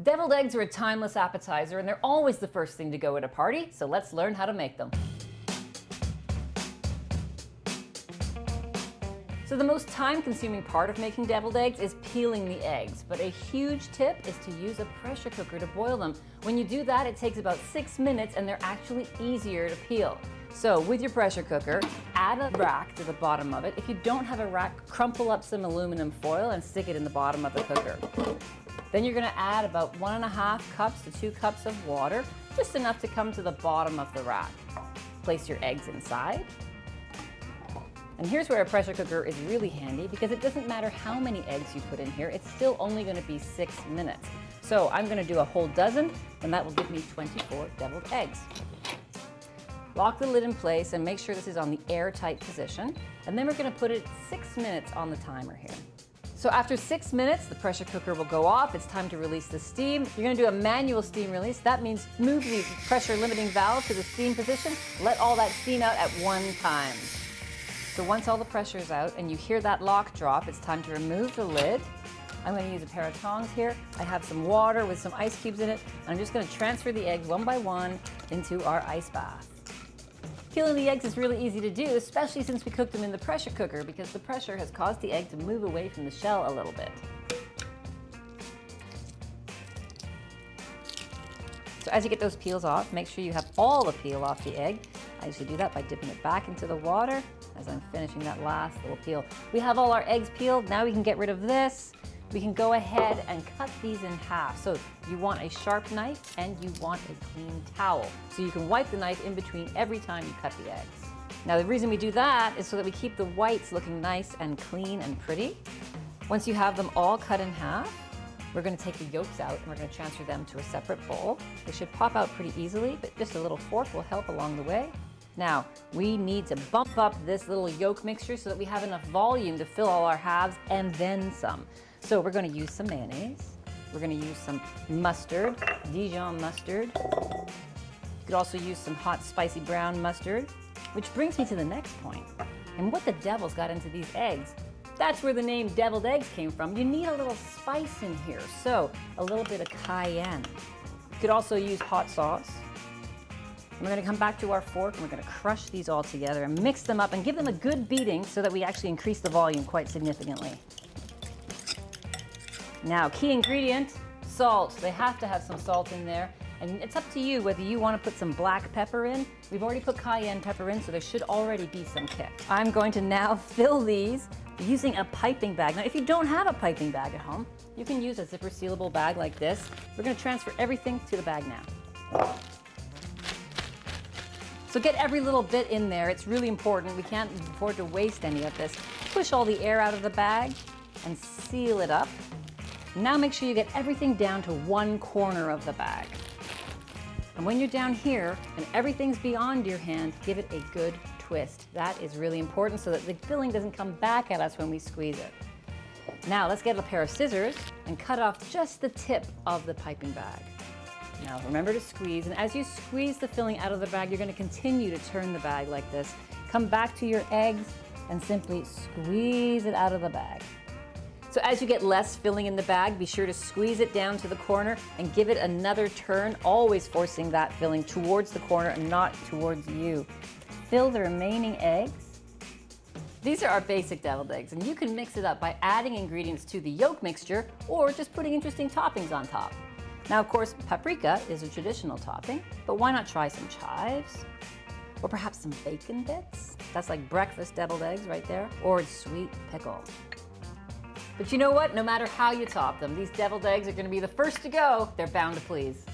Deviled eggs are a timeless appetizer and they're always the first thing to go at a party, so let's learn how to make them. So the most time-consuming part of making deviled eggs is peeling the eggs, but a huge tip is to use a pressure cooker to boil them. When you do that, it takes about 6 minutes and they're actually easier to peel. So with your pressure cooker, add a rack to the bottom of it. If you don't have a rack, crumple up some aluminum foil and stick it in the bottom of the cooker. Then you're gonna add about 1.5 cups to 2 cups of water, just enough to come to the bottom of the rack. Place your eggs inside. And here's where a pressure cooker is really handy because it doesn't matter how many eggs you put in here, it's still only gonna be 6 minutes. So I'm gonna do a whole dozen and that will give me 24 deviled eggs. Lock the lid in place and make sure this is on the airtight position. And then we're gonna put it 6 minutes on the timer here. So after 6 minutes, the pressure cooker will go off. It's time to release the steam. You're gonna do a manual steam release. That means move the pressure limiting valve to the steam position. Let all that steam out at one time. So once all the pressure is out and you hear that lock drop, it's time to remove the lid. I'm going to use a pair of tongs here. I have some water with some ice cubes in it, and I'm just going to transfer the eggs one by one into our ice bath. Peeling the eggs is really easy to do, especially since we cooked them in the pressure cooker because the pressure has caused the egg to move away from the shell a little bit. So as you get those peels off, make sure you have all the peel off the egg. I usually do that by dipping it back into the water as I'm finishing that last little peel. We have all our eggs peeled. Now we can get rid of this. We can go ahead and cut these in half. So you want a sharp knife and you want a clean towel. So you can wipe the knife in between every time you cut the eggs. Now the reason we do that is so that we keep the whites looking nice and clean and pretty. Once you have them all cut in half, we're going to take the yolks out and we're going to transfer them to a separate bowl. They should pop out pretty easily, but just a little fork will help along the way. Now, we need to bump up this little yolk mixture so that we have enough volume to fill all our halves and then some. So we're going to use some mayonnaise. We're going to use some mustard, Dijon mustard. You could also use some hot spicy brown mustard, which brings me to the next point. And what the devil's got into these eggs? That's where the name deviled eggs came from. You need a little spice in here, so a little bit of cayenne. You could also use hot sauce. We're going to come back to our fork and we're going to crush these all together and mix them up and give them a good beating so that we actually increase the volume quite significantly. Now, key ingredient, salt. They have to have some salt in there. And it's up to you whether you want to put some black pepper in. We've already put cayenne pepper in, so there should already be some kick. I'm going to now fill these using a piping bag. Now, if you don't have a piping bag at home, you can use a zipper sealable bag like this. We're going to transfer everything to the bag now. So get every little bit in there. It's really important. We can't afford to waste any of this. Push all the air out of the bag and seal it up. Now make sure you get everything down to one corner of the bag. And when you're down here and everything's beyond your hand, give it a good twist. That is really important so that the filling doesn't come back at us when we squeeze it. Now let's get a pair of scissors and cut off just the tip of the piping bag. Now remember to squeeze, and as you squeeze the filling out of the bag, you're going to continue to turn the bag like this. Come back to your eggs and simply squeeze it out of the bag. So as you get less filling in the bag, be sure to squeeze it down to the corner and give it another turn, always forcing that filling towards the corner and not towards you. Fill the remaining eggs. These are our basic deviled eggs, and you can mix it up by adding ingredients to the yolk mixture or just putting interesting toppings on top. Now, of course, paprika is a traditional topping, but why not try some chives? Or perhaps some bacon bits? That's like breakfast deviled eggs right there. Or sweet pickle. But you know what? No matter how you top them, these deviled eggs are going to be the first to go. They're bound to please.